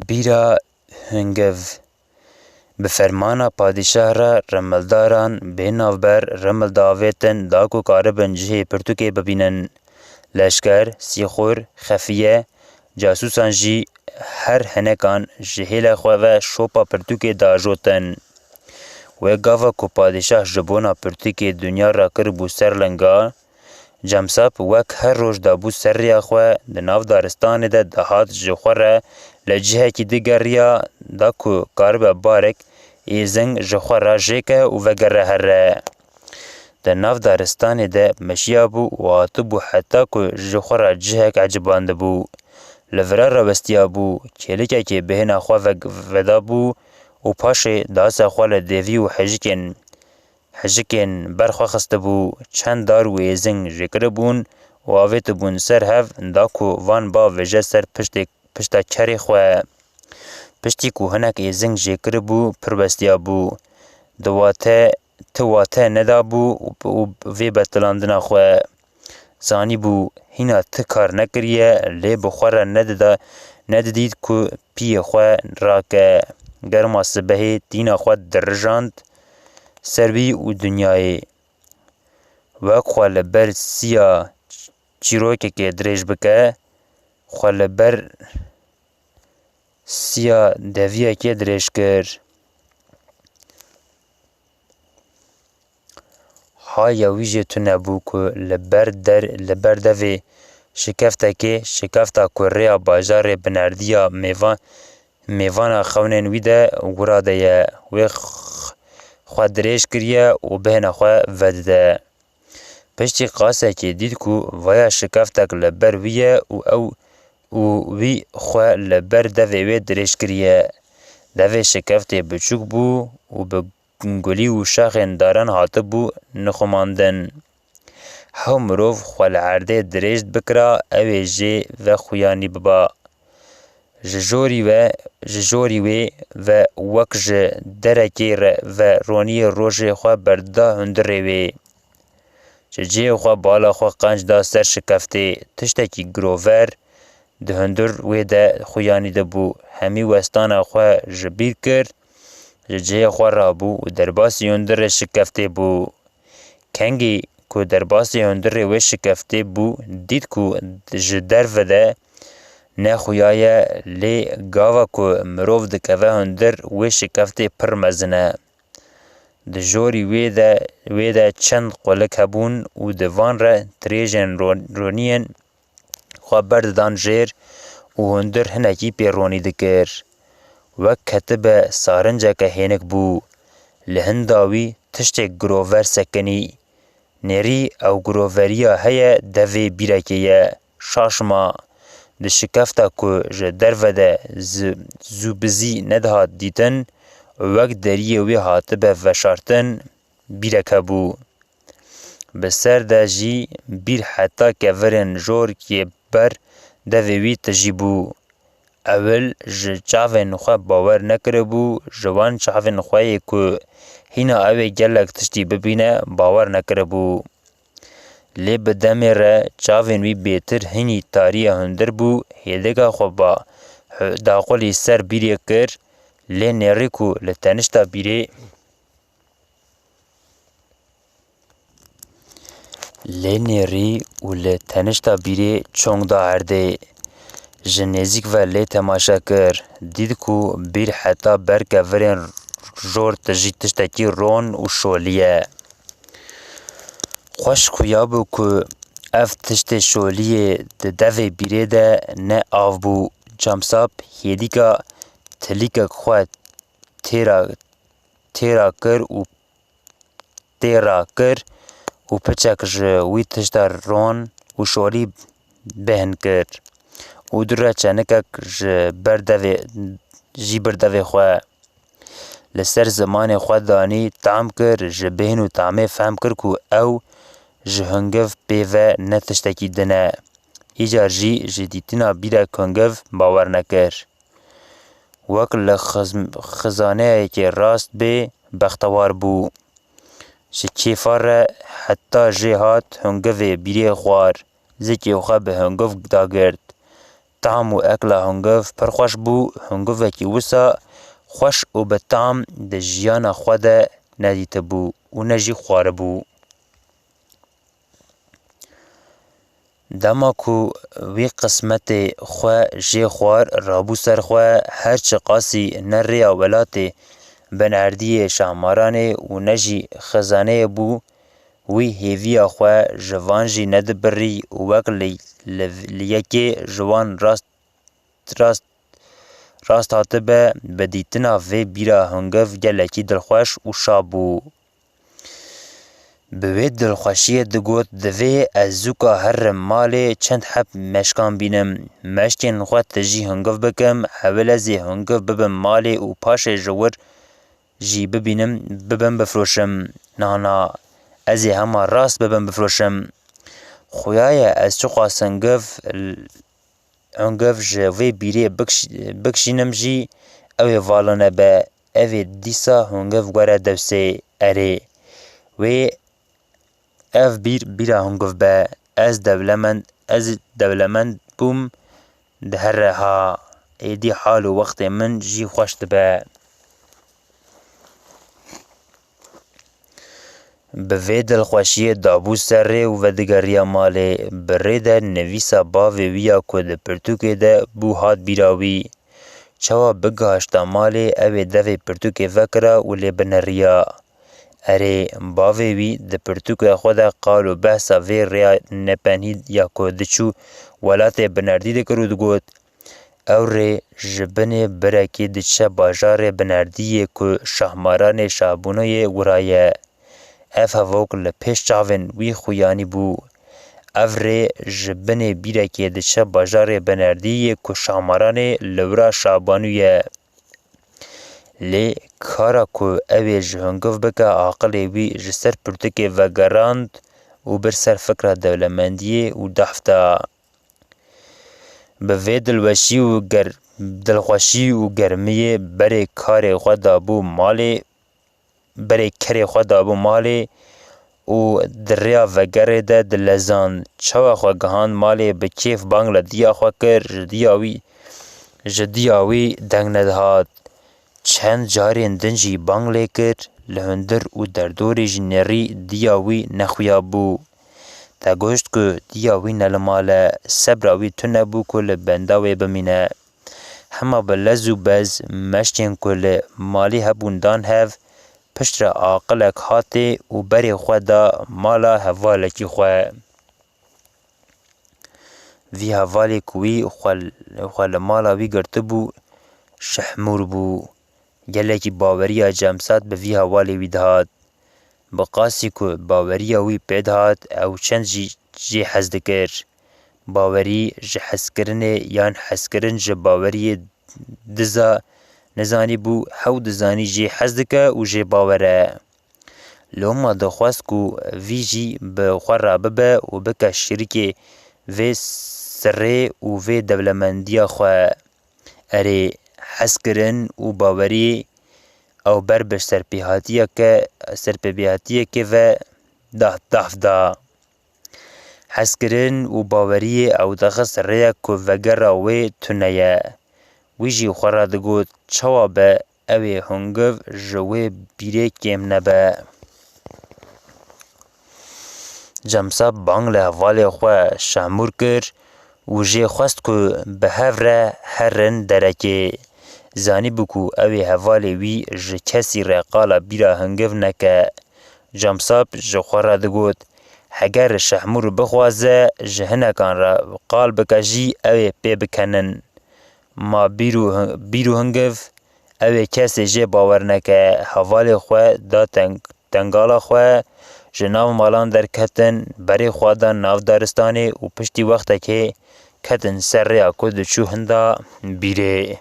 بیرا هنگو به فرمان پادشاه را رملداران به نوبر رمل داویتن داکو کاربن جه پرتوکه ببینن. لشکر، سیخور، خفیه، جاسوسان جی هر هنکان جهیل خواه شوپا پرتوکه دا جوتن. و گاوا کو پادشاه جبونا پرتوکه دنیا را کربو سر لنگا، جمساب وک هر روش دابو سر ریا خواه ده ناو دارستان ده دهات جخوره لجهه کی دیگر ریا دا کو کارب بارک ایزنگ جخوره جیکه و وگره هره. ده ناو دارستان ده مشیابو و آتبو حتی کو جخوره جهک عجبانده بو. لورا روستیابو چلیکه که بهنا خواه ودابو و پاش داس خواه لدیوی و حجکن برخوا خسته بو چند دار و ایزنگ جکره بون و آویت بون سر هف داکو وان با وجه سر پشتا چری خواه. پشتی کو هنک ایزنگ جکره بو پروستیا بو تواته ندا بو و وی بطلاندنا خواه. زانی بو هینا تکار نکریه لی بخوره نددید کو پی خواه راکه گرما سبهی دینا خواه درجاند سروی و دنیای. وک خواه لبر سیا چیروکه که دریج بکه خواه لبر سیا دویه که دریج کر. های ویجه تو نبو که لبر دوی شکفته که شکفته که ریا باجار بنردیا میوان خونین ویده وراده یه و خواه دریش کریه و بهن خواه وده. پشتی قاسه که دید که ویا شکفتک لبر ویه و وی خواه لبر دوی وی دریش کریه. دوی شکفته بچوک بو و به گلی و شاخین دارن حاطب بو نخماندن. هاو مروف خواه لعرده دریشت بکرا اوی جه و خویانی ببا. ججوری وی و وک جه درکی و رونی روژه خواه برده هندره وی. جه خواه بالا خواه قنج دا سر شکفته تشتکی گروور ده هندر وی ده خویانی ده بو. همی وستان خواه جبیر کرد جه خواه را بو و درباسی هندر شکفته بو. کنگی که درباسی هندر وی شکفته بو دید که جدر وده نه خویایه لی گاوا که مروف دکوه هندر وی شکفته پر مزنه. ده جوری وی ده چند قلک هبون و دوان را تریجن رونین خواه برددان جیر و هندر هنکی پی رونی دکر. وک کتب سارنجه که هینک بو لهنداوی تشت گروور سکنی نری او گرووریا هیا دوی بیرکیه شاشما ده شکفتا که جه دروده زوبزی ندهات دیتن وک دریه وی حاطبه وشارتن بیرکه بو. بسر ده جی بیر حتی که ورن جور که بر دوی وی تجیبو. اول چاوین خواه باور نکره بو جوان چاوین خواه که هینا اوی گلک تشتی ببینه باور نکره بو. لی بدمی را چاوین وی بیتر هنی تاری هندر بو هیدگا خواه با داخلی سر بیری کر لی نری که لتنشتا بیری لی نری و لتنشتا بیری چونگ دا هرده. جنیزیک و لی تماشا کر دید که بیر حتی برکه ورین جور تجی تشتکی رون و شولیه. خوش کویابو که اف تشت شولیه ده دوی بیره ده نه آف بو. جامساب هیدیکا تلیکا خواه تیرا کر و پچک جوی تشتا رون و شولی بهن کر. و در چنکک جی بردوی خواه لسر زمان خواه دانی تعم کر جبهن و تعمه فهم کر که او جهنگف پیوه نتشتکی دنه. ایجار جی جدیتنا بیره کنگف باور نکر. وک لخزانه که راست به بختوار بو. چیفار حتی جهات هنگف بیره خوار زکی خواه به هنگف داگرد. طعم و اکلا هنگف پر خوش بو هنگفکی وسا خوش و به طعم ده جیانا خوا ده ندیته بو و نجی خواره بو. دما کو وی قسمت خوا جی خوار رابو سر خوا هرچه قاسی نریا ولات بناردی شامارانه و نجی خزانه بو وی هیویا خوا جوان جی ند بری وک لیکی جوان راست هاته به دیتنا وی بیرا هنگف گلکی دلخوش و شابو. بوی دلخوشی دگوت دوی از زوکا هر مالی چند حب مشکان بینم مشکین خود تجی هنگف بکم حول ازی هنگف ببم مالی و پاش جور جی ببینم ببم بفروشم نانا ازی همه راست ببم بفروشم خویای از چو قاسنگف هنگف جوی بیری بکشینم جی اوی والانه به اوی دیسا هنگف گوره دوسه اره وی اف بیرا هنگف به از دولمند بوم ده هر ها ایدی حال و وقت من جی خوشت به. به دلخوشی دابو سر و ودگریا مالی بره ده نویسا باوی ویا که ده پرتوکه ده بو هات بیراوی چوا بگاشتا مالی اوی دوی پرتوکه وکرا و لی بنریا اره باوی وی ده پرتوکه خود قالو بحثا وی ریا نپنهید یا که دچو ولات بنردی ده کرو دگوت او ری جبن برکی دچه باجار بنردیه که شهماران شابونوی ورایه اف هفوک لپیش چاوین وی خویانی بو او ری جبن بیرکی دچه باجار بنردیه که شهماران لورا شابانویه لی کارا که اوی جهنگف بکه عاقلی وی جسر پرتکه و گراند و بر سر فکر دولمندیه و دفتا به وی دلخوشی و گرمیه بره کار خود دابو مالی بره کری خود دابو مالی و دریا و گره ده دلزان چوا خوا گهان مالی به کیف بانگلا دیا خوا کر جدیاوی دنگ ندهاد چند جارین دنجی بانگلی کر لهندر و دردوری جنری دیاوی نخویا بو تا گوشت که دیاوی نلماله سبراوی تو نبو که لبنداوی بمینه همه بلزو بز مشتین که مالی هبوندان هف پشت عاقلک هاتی و بری خدا مالا هوالکی خواه وی هوالی کوی خوال مالا وی گرته بو شحمور بو گلکی باوری جمسات به وی هوالی وی دهاد بقاسی که باوری وی پیدهاد او چند جی حزد کر باوری جی حسکرنه یان حسکرن جی باوری دزا نزانی بو حو دزانی جی حزدکه و جی باوره لوما دخواست که وی جی به خور ببه و بکه شرک وی سره و وی دولمندی خواه اره حسکرن و باوری او بربش سرپیهاتیه که و داف دا حسکرن و باوری او دخص ریه که وگر وی تنیه وی جی خورا دگود چوا به اوی هنگو جوی بیره کم نبه جمسا بانگ لحوالی خواه شامور کر و جی خواست که به هفره هرن درکه زانی بکو اوی حوالی وی ج کسی رقالا بیرا هنگو نکه جمساب ج خورا دگود هگر شحمور بخوازه جهنکان را قال بکجی اوی پی بکنن ما بیرو هنگو اوی کسی جی باور نکه حوالی خواه دا تنگالا خواه جناو مالان در کتن بری خوادان ناو دارستانی و پشتی وقت که کتن سر ریا کد چو هندا بیره